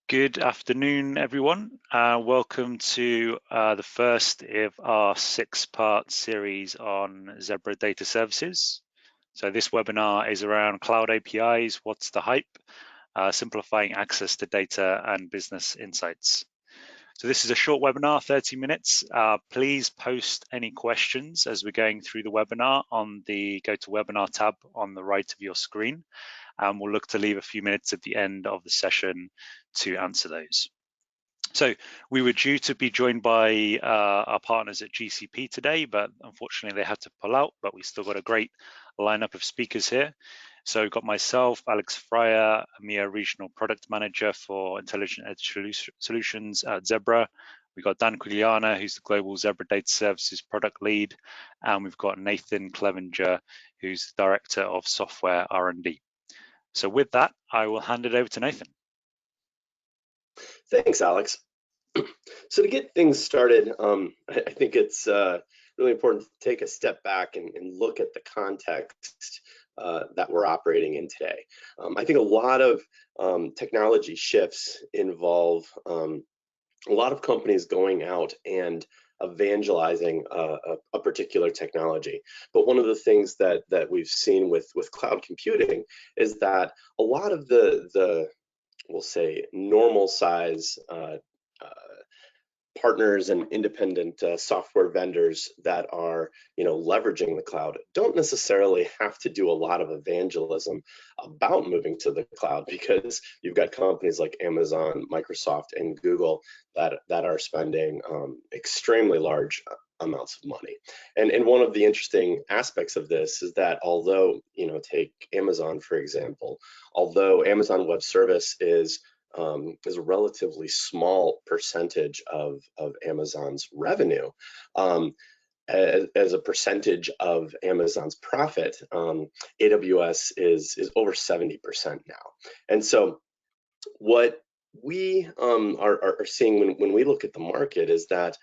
Good afternoon, everyone. Welcome to the first of our six-part series on Zebra Data Services. So this webinar is around cloud APIs, what's the hype, simplifying access to data and business insights. So this is a short webinar, 30 minutes. Please post any questions as we're going through the webinar on the GoToWebinar tab on the right of your screen. And we'll look to leave a few minutes at the end of the session to answer those. So we were due to be joined by our partners at GCP today, but unfortunately they had to pull out, but we still got a great lineup of speakers here. So we've got myself, Alex Fryer, EMEA Regional Product Manager for Intelligent Edge Solutions at Zebra. We've got Dan Quigliana, who's the Global Zebra Data Services Product Lead. And we've got Nathan Clevenger, who's the Director of Software R&D. So with that, I will hand it over to Nathan. Thanks, Alex. So to get things started, I think it's really important to take a step back and look at the context that we're operating in today. I think a lot of technology shifts involve a lot of companies going out and evangelizing a particular technology. But one of the things that we've seen with cloud computing is that a lot of the we'll say normal size partners and independent software vendors that are leveraging the cloud don't necessarily have to do a lot of evangelism about moving to the cloud, because you've got companies like Amazon, Microsoft, and Google that are spending extremely large amounts of money. And one of the interesting aspects of this is that although, take Amazon for example, although Amazon Web Service is a relatively small percentage of Amazon's revenue, as a percentage of Amazon's profit, AWS is over 70% now. And so what we are seeing when we look at the market is that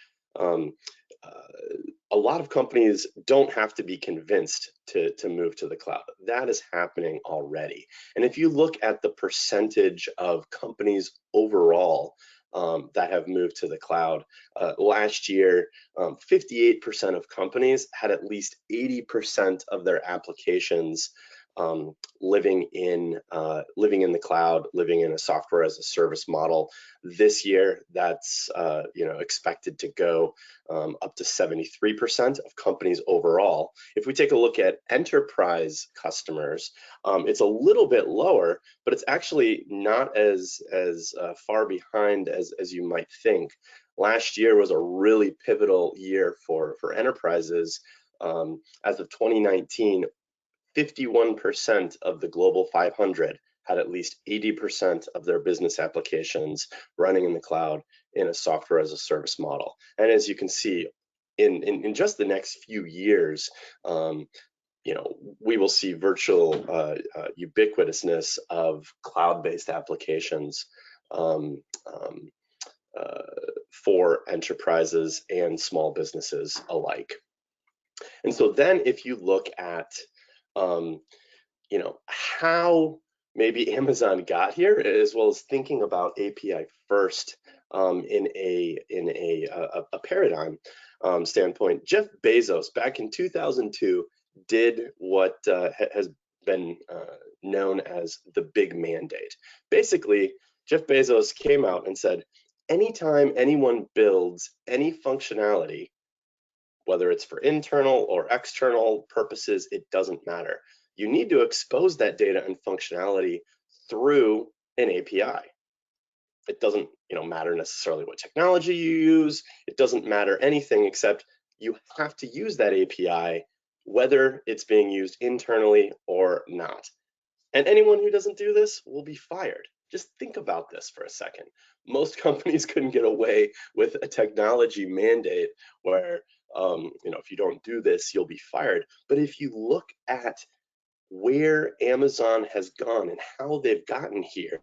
a lot of companies don't have to be convinced to move to the cloud. That is happening already. And if you look at the percentage of companies overall that have moved to the cloud, last year, 58% of companies had at least 80% of their applications living in the cloud, living in a software as a service model. This year, that's expected to go up to 73% of companies overall. If we take a look at enterprise customers, it's a little bit lower, but it's actually not as far behind as you might think. Last year was a really pivotal year for enterprises. As of 2019, 51% of the global 500 had at least 80% of their business applications running in the cloud in a software as a service model. And as you can see, in just the next few years, we will see virtual ubiquitousness of cloud-based applications for enterprises and small businesses alike. And so then if you look at how maybe Amazon got here, as well as thinking about API first in a paradigm standpoint, Jeff Bezos back in 2002 did what has been known as the big mandate. Basically, Jeff Bezos came out and said, anytime anyone builds any functionality, whether it's for internal or external purposes, it doesn't matter. You need to expose that data and functionality through an API. It doesn't matter necessarily what technology you use. It doesn't matter anything except you have to use that API, whether it's being used internally or not. And anyone who doesn't do this will be fired. Just think about this for a second. Most companies couldn't get away with a technology mandate where if you don't do this, you'll be fired. But if you look at where Amazon has gone and how they've gotten here,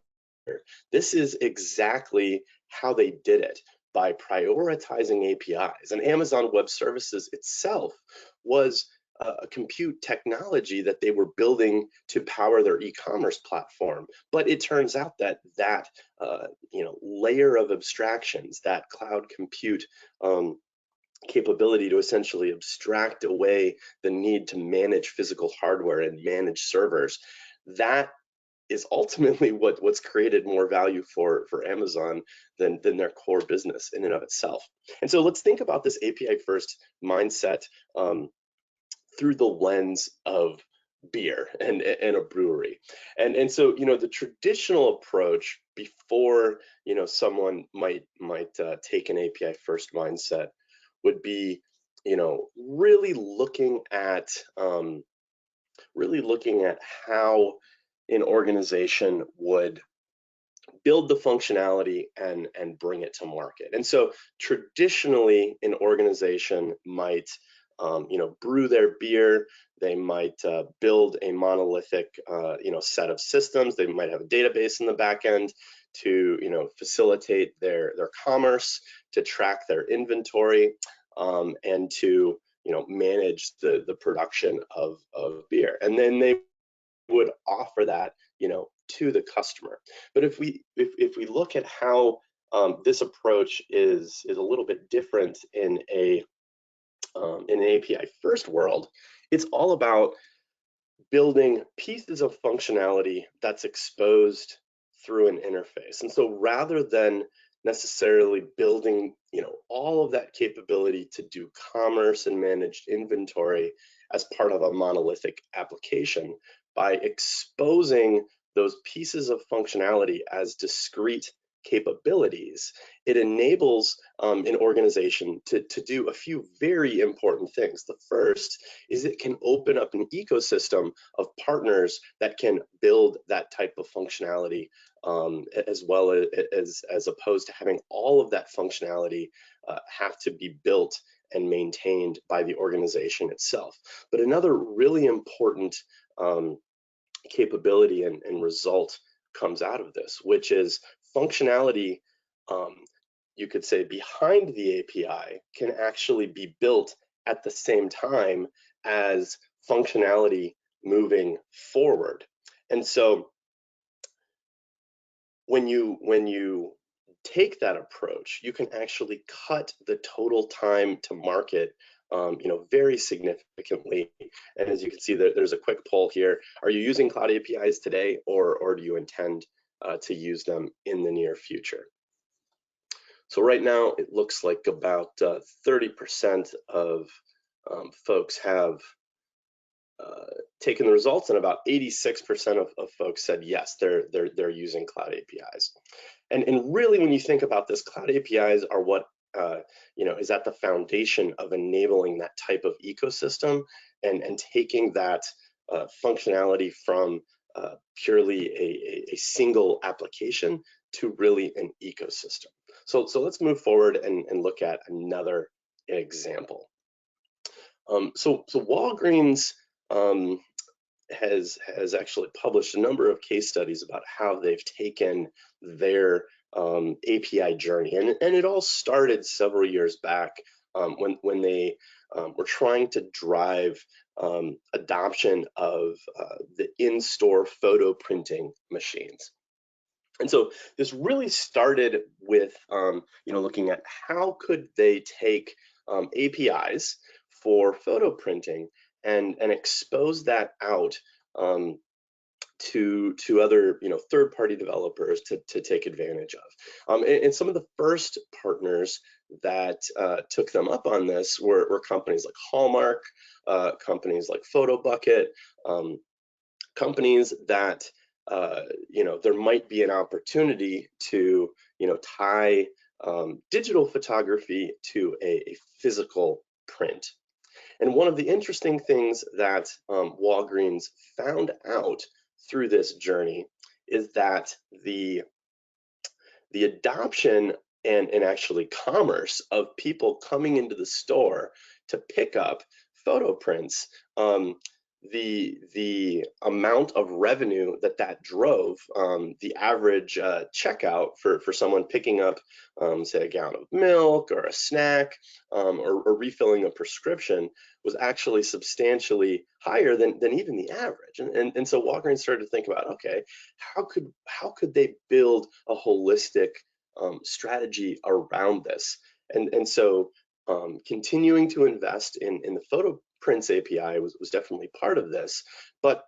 this is exactly how they did it, by prioritizing APIs. And Amazon Web Services itself was a compute technology that they were building to power their e-commerce platform. But it turns out that layer of abstractions, that cloud compute capability to essentially abstract away the need to manage physical hardware and manage servers, that is ultimately what's created more value for Amazon than their core business in and of itself. And so let's think about this API first mindset through the lens of beer and a brewery. And so, the traditional approach before, someone might take an API first mindset would be, really looking at how an organization would build the functionality and bring it to market. And so traditionally, an organization might brew their beer. They might build a monolithic set of systems. They might have a database in the back end to facilitate their commerce, to track their inventory, and to manage the production of beer. And then they would offer that to the customer. But if we look at how this approach is a little bit different in an API first world, it's all about building pieces of functionality that's exposed through an interface. And so rather than necessarily building all of that capability to do commerce and managed inventory as part of a monolithic application, by exposing those pieces of functionality as discrete capabilities, it enables an organization to do a few very important things. The first is it can open up an ecosystem of partners that can build that type of functionality, as well as opposed to having all of that functionality have to be built and maintained by the organization itself. But another really important capability and result comes out of this, which is functionality, you could say, behind the API can actually be built at the same time as functionality moving forward. And so when you take that approach, you can actually cut the total time to market very significantly. And as you can see, there's a quick poll here. Are you using cloud APIs today, or do you intend to use them in the near future? So right now, it looks like about 30% of folks have taken the results, and about 86% of folks said yes, they're using cloud APIs. And really, when you think about this, cloud APIs are what is at the foundation of enabling that type of ecosystem and taking that functionality from purely a single application to really an ecosystem. So let's move forward and look at another example. So Walgreens has actually published a number of case studies about how they've taken their API journey, and it all started several years back when they were trying to drive adoption of the in-store photo printing machines. And so this really started with looking at how could they take APIs for photo printing and expose that out to other third-party developers to take advantage of. And some of the first partners that took them up on this were companies like Hallmark, companies like PhotoBucket, companies that there might be an opportunity to tie digital photography to a physical print. And one of the interesting things that Walgreens found out through this journey is that the adoption and actually commerce of people coming into the store to pick up photo prints the amount of revenue that drove, the average checkout for someone picking up, say, a gallon of milk or a snack, or refilling a prescription, was actually substantially higher than even the average. And so Walgreens started to think about, okay, how could they build a holistic strategy around this? And so continuing to invest in the photo prints API was definitely part of this, but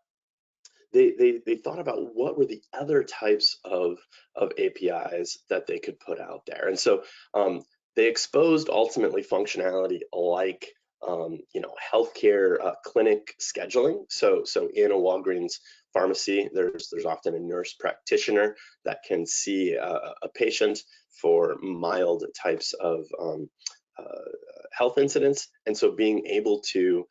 they thought about what were the other types of APIs that they could put out there. And so they exposed ultimately functionality like healthcare clinic scheduling. So in a Walgreens pharmacy, there's often a nurse practitioner that can see a patient for mild types of uh, health incidents. And so being able to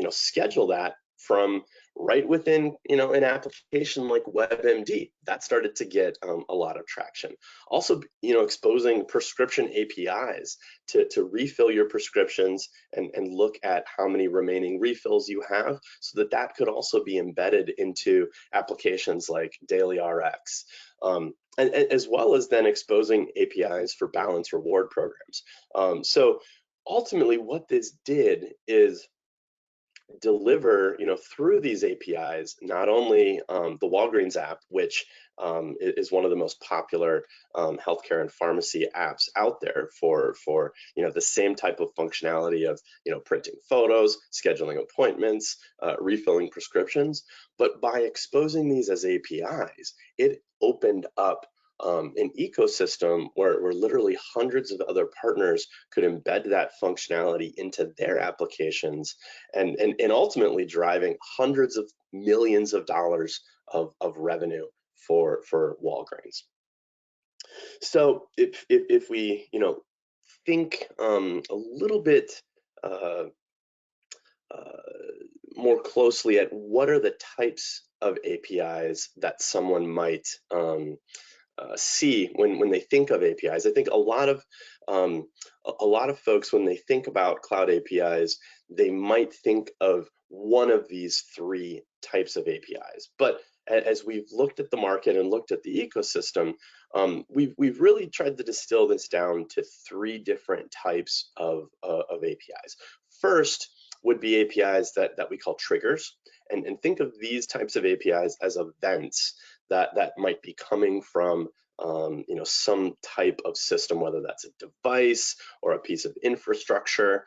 schedule that from right within an application like WebMD, that started to get a lot of traction. Also, exposing prescription APIs to refill your prescriptions and look at how many remaining refills you have, so that could also be embedded into applications like Daily RX. And as well as then exposing APIs for balance reward programs. So ultimately what this did is deliver, through these APIs, not only the Walgreens app, which is one of the most popular healthcare and pharmacy apps out there for the same type of functionality of printing photos, scheduling appointments, refilling prescriptions, but by exposing these as APIs, it opened up an ecosystem where literally hundreds of other partners could embed that functionality into their applications, and ultimately driving hundreds of millions of dollars of revenue for Walgreens. So if we think a little bit uh, more closely at what are the types of APIs that someone might see when they think of APIs. I think a lot of folks, when they think about cloud APIs, they might think of one of these three types of APIs. But as we've looked at the market and looked at the ecosystem, we've really tried to distill this down to three different types of APIs. First would be APIs that we call triggers, and think of these types of APIs as events that might be coming from some type of system, whether that's a device or a piece of infrastructure.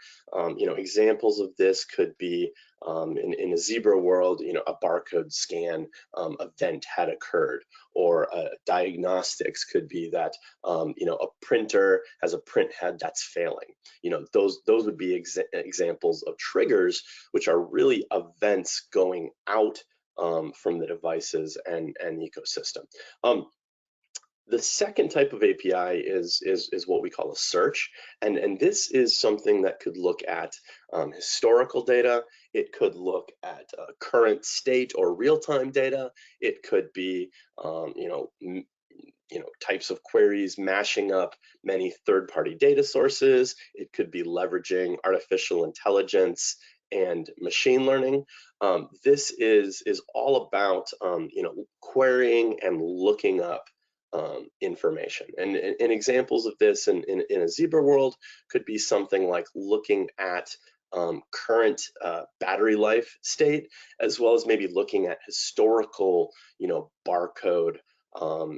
Examples of this could be in a Zebra world, a barcode scan event had occurred, or diagnostics could be that a printer has a print head that's failing. Those would be examples of triggers, which are really events going out from the devices and ecosystem. The second type of API is what we call a search, and this is something that could look at historical data. It could look at current state or real-time data. It could be types of queries mashing up many third-party data sources. It could be leveraging artificial intelligence and machine learning. This is all about querying and looking up information. And examples of this in a Zebra world could be something like looking at current battery life state, as well as maybe looking at historical, barcode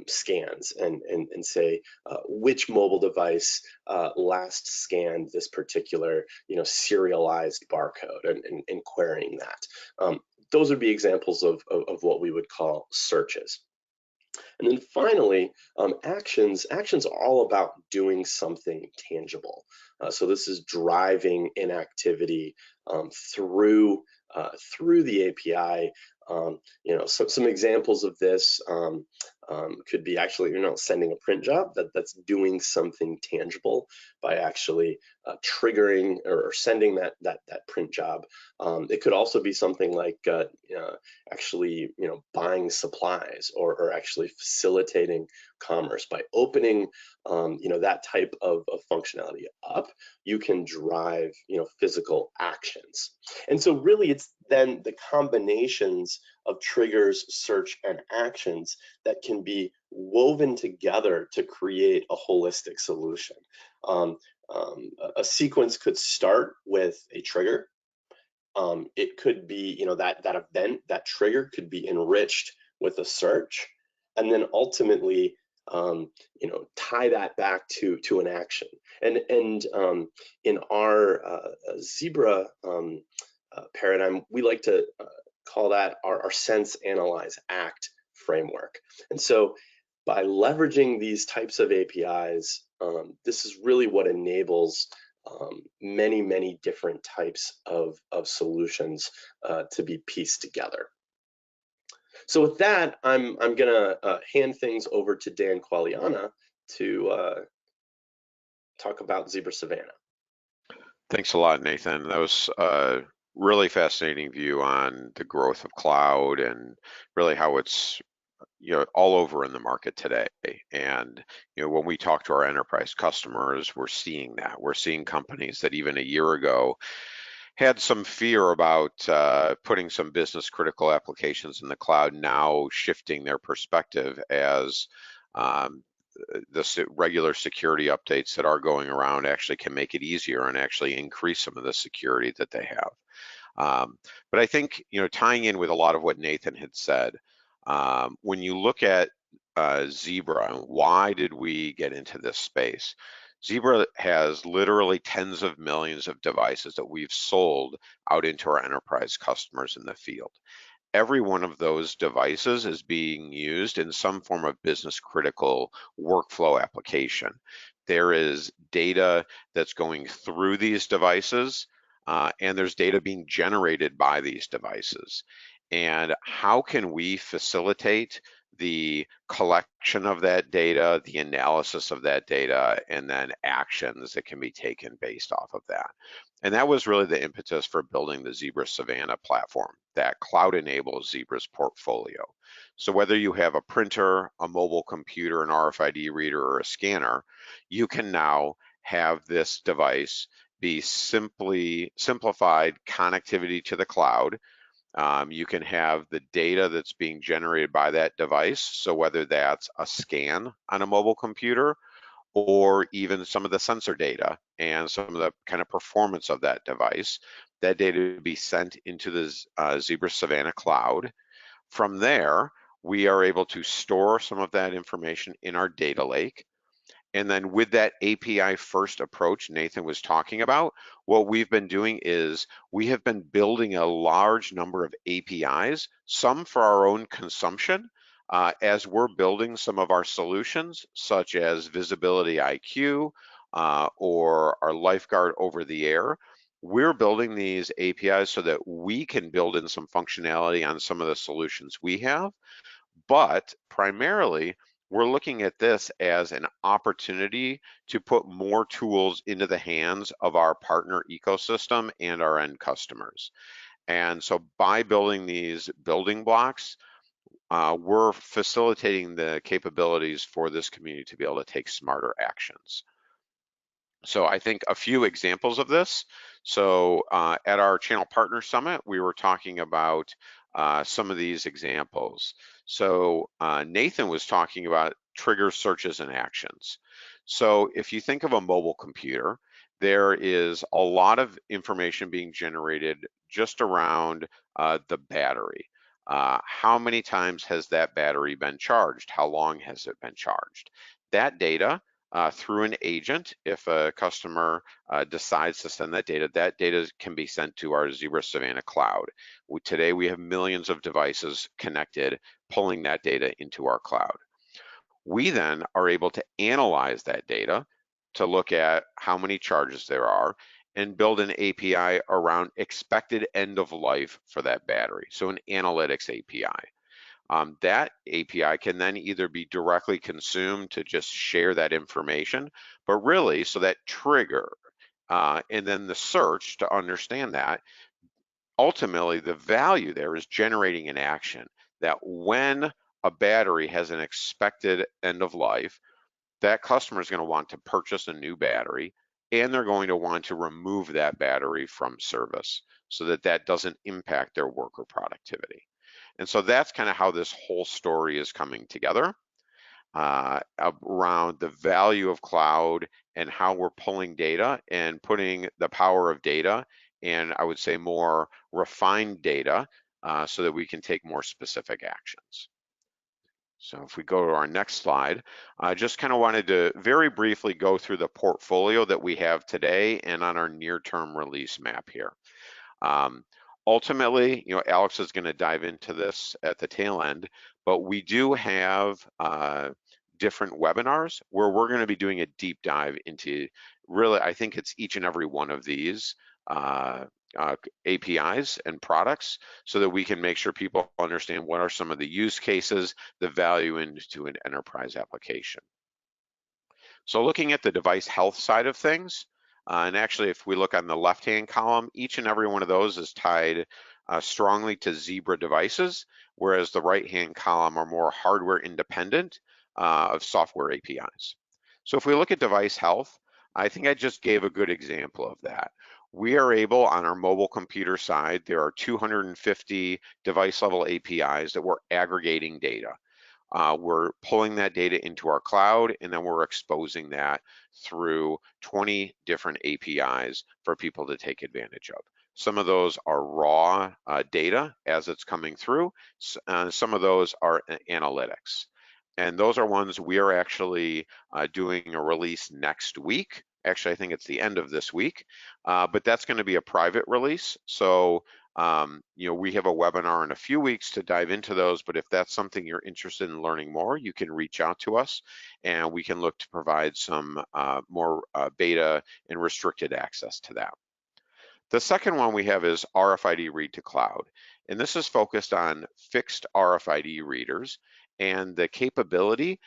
scans and say which mobile device last scanned this particular serialized barcode, and querying that. Those would be examples of what we would call searches. And then finally, actions. Actions are all about doing something tangible. So this is driving inactivity through the API. Some examples of this could be actually, sending a print job that's doing something tangible by actually triggering or sending that print job. It could also be something like actually, buying supplies, or actually facilitating commerce by opening, that type of functionality up. You can drive, physical actions. And so really, it's then the combinations of triggers, search, and actions that can be woven together to create a holistic solution. Um, a sequence could start with a trigger. It could be, that event, that trigger could be enriched with a search, and then ultimately, tie that back to an action. And in our Zebra paradigm, we like to call that our sense, analyze, act framework. And so by leveraging these types of APIs, this is really what enables many, many different types of solutions to be pieced together. So with that, I'm gonna hand things over to Dan Qualiana to talk about Zebra Savannah. Thanks a lot, Nathan. That was a really fascinating view on the growth of cloud and really how it's all over in the market today. And when we talk to our enterprise customers, we're seeing that. We're seeing companies that even a year ago had some fear about putting some business critical applications in the cloud, now shifting their perspective as um, the regular security updates that are going around actually can make it easier and actually increase some of the security that they have. But I think, tying in with a lot of what Nathan had said, when you look at Zebra and why did we get into this space? Zebra has literally tens of millions of devices that we've sold out into our enterprise customers in the field. Every one of those devices is being used in some form of business critical workflow application. There is data that's going through these devices, and there's data being generated by these devices. And how can we facilitate the collection of that data, the analysis of that data, and then actions that can be taken based off of that? And that was really the impetus for building the Zebra Savannah platform that cloud enables Zebra's portfolio. So whether you have a printer, a mobile computer, an RFID reader, or a scanner, you can now have this device be simplified connectivity to the cloud. You can have the data that's being generated by that device. So whether that's a scan on a mobile computer or even some of the sensor data and some of the kind of performance of that device, that data to be sent into the Zebra Savannah cloud. From there, we are able to store some of that information in our data lake. And then with that API first approach Nathan was talking about, what we've been doing is we have been building a large number of APIs, some for our own consumption, as we're building some of our solutions, such as Visibility IQ or our Lifeguard over the air. We're building these APIs so that we can build in some functionality on some of the solutions we have. But primarily, we're looking at this as an opportunity to put more tools into the hands of our partner ecosystem and our end customers. And so by building these building blocks, we're facilitating the capabilities for this community to be able to take smarter actions. So I think a few examples of this. So at our Channel Partner Summit, we were talking about some of these examples. So Nathan was talking about trigger searches and actions. So if you think of a mobile computer, there is a lot of information being generated just around the battery. How many times has that battery been charged? How long has it been charged? That data through an agent, if a customer decides to send that data can be sent to our Zebra Savannah cloud. Today we have millions of devices connected, pulling that data into our cloud. We then are able to analyze that data to look at how many charges there are and build an API around expected end of life for that battery. So an analytics API. That API can then either be directly consumed to just share that information, but really so that trigger and then the search to understand that. Ultimately, the value there is generating an action that when a battery has an expected end of life, that customer is going to want to purchase a new battery. and they're going to want to remove that battery from service so that that doesn't impact their worker productivity. And so that's kind of how this whole story is coming together around the value of cloud and how we're pulling data and putting the power of data and I would say more refined data so that we can take more specific actions. So if we go to our next slide, I just kind of wanted to very briefly go through the portfolio that we have today and on our near-term release map here. Ultimately, Alex is going to dive into this at the tail end, but we do have different webinars where we're going to be doing a deep dive into really, I think it's each and every one of these APIs and products so that we can make sure people understand what are some of the use cases, the value into an enterprise application. So looking at the device health side of things, and actually if we look on the left-hand column, each and every one of those is tied strongly to Zebra devices, whereas the right-hand column are more hardware independent of software APIs. So if we look at device health, I think I just gave a good example of that. We are able, on our mobile computer side, there are 250 device level APIs that we're aggregating data. We're pulling that data into our cloud and then we're exposing that through 20 different APIs for people to take advantage of. Some of those are raw data as it's coming through. Some of those are analytics. And those are ones we are actually doing a release next week. Actually, I think it's the end of this week, but that's going to be a private release. So we have a webinar in a few weeks to dive into those, but if that's something you're interested in learning more, you can reach out to us and we can look to provide some more beta and restricted access to that. The second one we have is RFID read to cloud, and this is focused on fixed RFID readers and the capability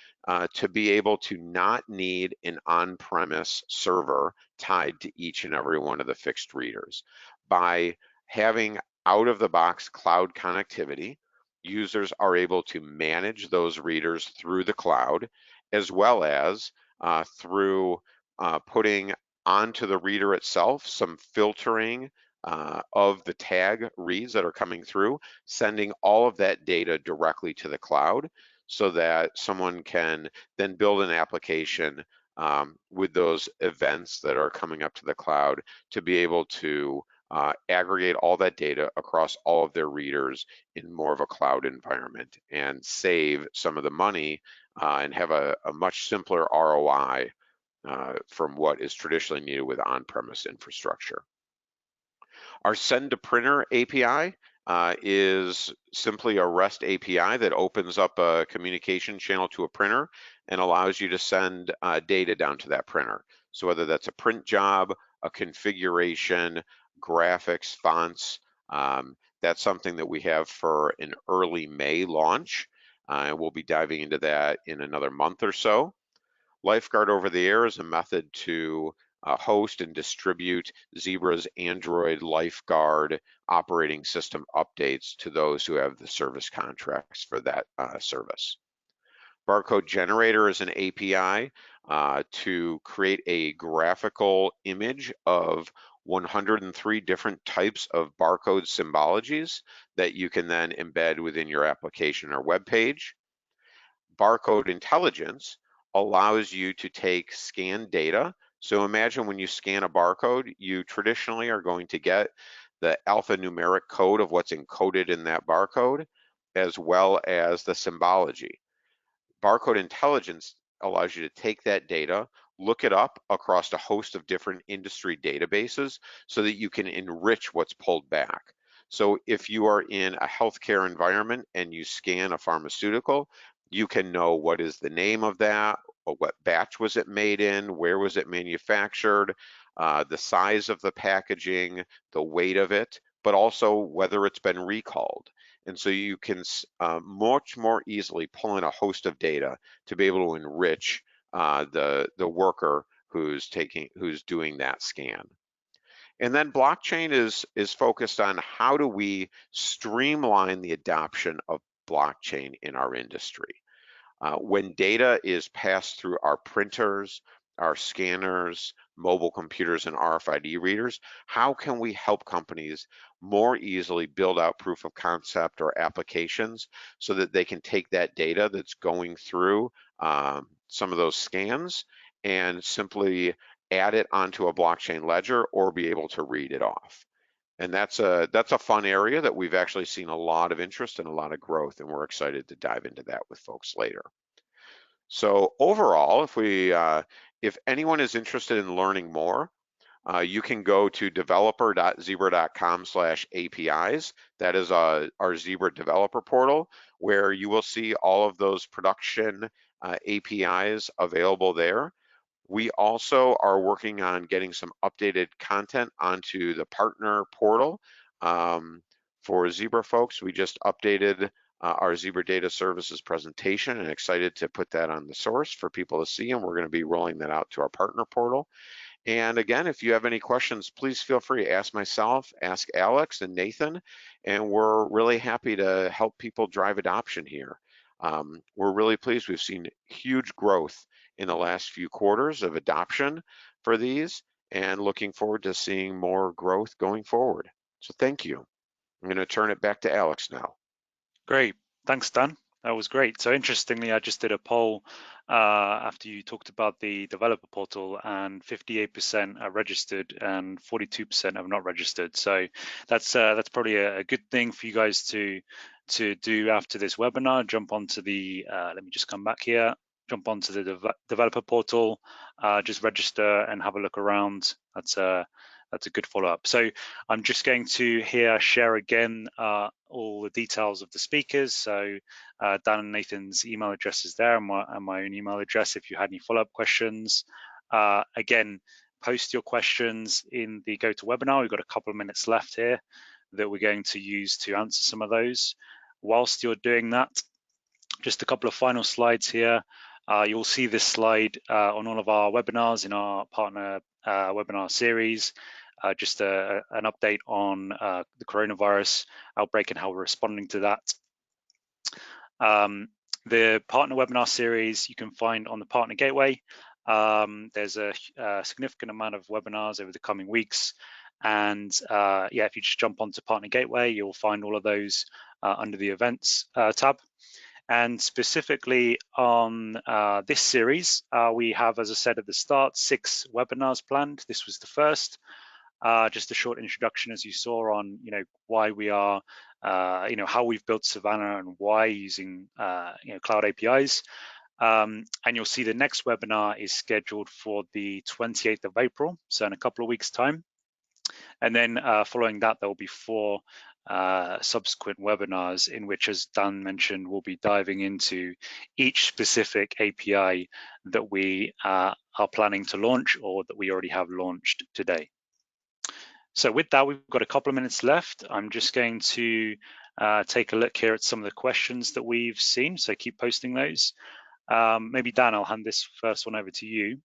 to be able to not need an on-premise server tied to each and every one of the fixed readers. By having out-of-the-box cloud connectivity, users are able to manage those readers through the cloud, as well as through putting onto the reader itself some filtering of the tag reads that are coming through, sending all of that data directly to the cloud so that someone can then build an application with those events that are coming up to the cloud to be able to aggregate all that data across all of their readers in more of a cloud environment and save some of the money and have a much simpler ROI from what is traditionally needed with on-premise infrastructure. Our send to printer API is simply a REST API that opens up a communication channel to a printer and allows you to send data down to that printer. So whether that's a print job, a configuration, graphics, fonts, that's something that we have for an early May launch. And we'll be diving into that in another month or so. Lifeguard over the air is a method to host and distribute Zebra's Android Lifeguard operating system updates to those who have the service contracts for that service. Barcode Generator is an API to create a graphical image of 103 different types of barcode symbologies that you can then embed within your application or web page. Barcode Intelligence allows you to take scanned data. So imagine when you scan a barcode, you traditionally are going to get the alphanumeric code of what's encoded in that barcode, as well as the symbology. Barcode Intelligence allows you to take that data, look it up across a host of different industry databases so that you can enrich what's pulled back. So if you are in a healthcare environment and you scan a pharmaceutical, you can know what is the name of that, or what batch was it made in, where was it manufactured, the size of the packaging, the weight of it, but also whether it's been recalled. And so you can much more easily pull in a host of data to be able to enrich the worker who's doing that scan. And then blockchain is focused on how do we streamline the adoption of blockchain in our industry. When data is passed through our printers, our scanners, mobile computers, and RFID readers, how can we help companies more easily build out proof of concept or applications so that they can take that data that's going through some of those scans and simply add it onto a blockchain ledger or be able to read it off. And that's a fun area that we've actually seen a lot of interest and a lot of growth, and we're excited to dive into that with folks later. So overall, if anyone is interested in learning more, you can go to developer.zebra.com/APIs. That is our Zebra developer portal, where you will see all of those production APIs available there. We also are working on getting some updated content onto the partner portal. For Zebra folks, we just updated our Zebra Data Services presentation and excited to put that on the source for people to see, and we're going to be rolling that out to our partner portal. And again, if you have any questions, please feel free to ask myself, ask Alex and Nathan, and we're really happy to help people drive adoption here. We're really pleased. We've seen huge growth in the last few quarters of adoption for these and looking forward to seeing more growth going forward. So thank you. I'm going to turn it back to Alex now. Great. Thanks, Dan. That was great. So interestingly, I just did a poll after you talked about the developer portal, and 58% are registered and 42% have not registered. So that's probably a good thing for you guys to do after this webinar. Jump onto the let me just come back here. Jump onto the developer portal, just register and have a look around. That's a good follow-up. So I'm just going to here share again all the details of the speakers. So Dan and Nathan's email address is there, and my own email address if you had any follow-up questions. Again, post your questions in the GoToWebinar. We've got a couple of minutes left here that we're going to use to answer some of those. Whilst you're doing that, just a couple of final slides here. You'll see this slide on all of our webinars in our partner webinar series. Just an update on the coronavirus outbreak and how we're responding to that. The partner webinar series you can find on the Partner Gateway. There's a significant amount of webinars over the coming weeks. And yeah, if you just jump onto Partner Gateway, you'll find all of those under the events tab. And specifically on this series, we have, as I said at the start, 6 webinars planned. This was the first. Just a short introduction, as you saw, on why we are, how we've built Savannah and why using cloud APIs. And you'll see the next webinar is scheduled for the 28th of April, so in a couple of weeks' time. And then following that, there will be 4 subsequent webinars in which, as Dan mentioned, we'll be diving into each specific API that we are planning to launch or that we already have launched today. So with that, we've got a couple of minutes left. I'm just going to take a look here at some of the questions that we've seen, so keep posting those. Maybe Dan, I'll hand this first one over to you.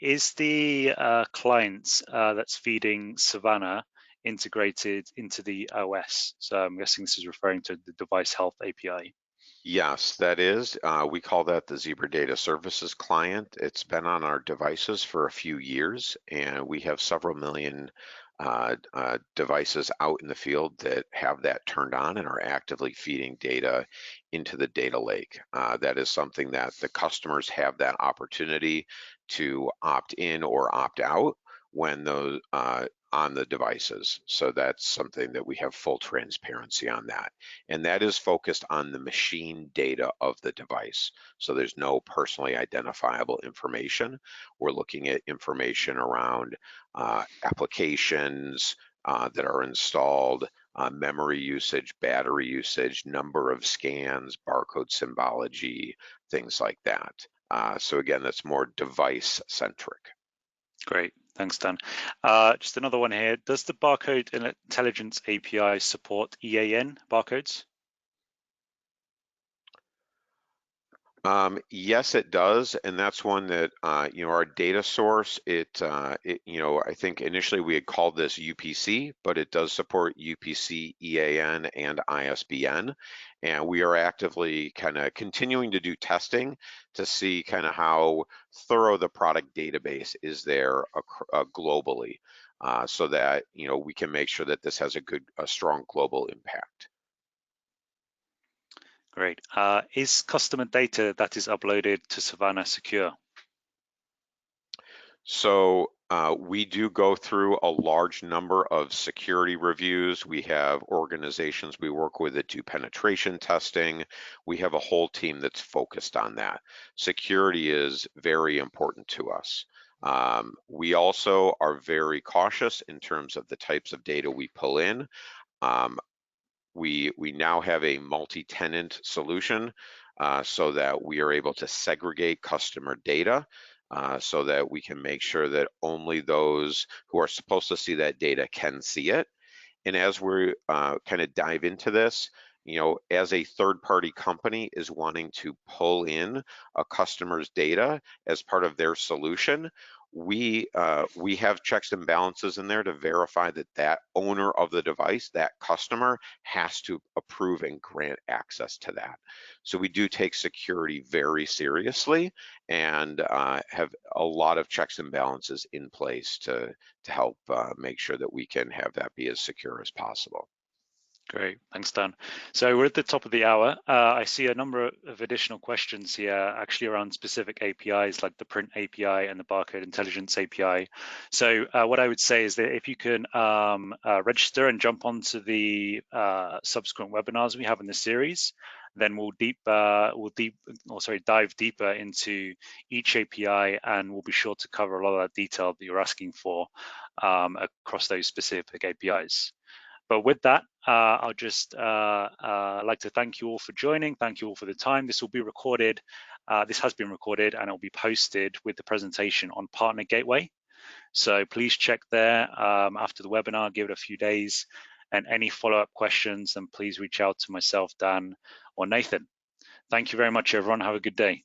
Is the client that's feeding Savannah integrated into the OS? So I'm guessing this is referring to the Device Health API. Yes, that is. We call that the Zebra Data Services client. It's been on our devices for a few years, and we have several million devices out in the field that have that turned on and are actively feeding data into the data lake. That is something that the customers have that opportunity to opt in or opt out when those on the devices. So that's something that we have full transparency on that. And that is focused on the machine data of the device. So there's no personally identifiable information. We're looking at information around applications that are installed, memory usage, battery usage, number of scans, barcode symbology, things like that. So again, that's more device centric. Great, thanks, Dan. Just another one here. Does the Barcode Intelligence API support EAN barcodes? Yes, it does, and that's one that our data source. I think initially we had called this UPC, but it does support UPC, EAN, and ISBN, and we are actively kind of continuing to do testing to see kind of how thorough the product database is there globally, so that we can make sure that this has a strong global impact. Great. Is customer data that is uploaded to Savannah secure? So we do go through a large number of security reviews. We have organizations we work with that do penetration testing. We have a whole team that's focused on that. Security is very important to us. We also are very cautious in terms of the types of data we pull in. We now have a multi-tenant solution so that we are able to segregate customer data so that we can make sure that only those who are supposed to see that data can see it. And as we kind of dive into this, as a third-party company is wanting to pull in a customer's data as part of their solution, we have checks and balances in there to verify that that owner of the device, that customer, has to approve and grant access to that. So we do take security very seriously and have a lot of checks and balances in place to help make sure that we can have that be as secure as possible. Great, thanks, Dan. So we're at the top of the hour. I see a number of additional questions here, actually around specific APIs like the print API and the barcode intelligence API. So what I would say is that if you can register and jump onto the subsequent webinars we have in the series, then we'll dive deeper into each API, and we'll be sure to cover a lot of that detail that you're asking for across those specific APIs. But with that, I'll just like to thank you all for joining. Thank you all for the time. This will be recorded. This has been recorded, and it'll be posted with the presentation on Partner Gateway. So please check there after the webinar, give it a few days, and any follow-up questions, then please reach out to myself, Dan, or Nathan. Thank you very much, everyone. Have a good day.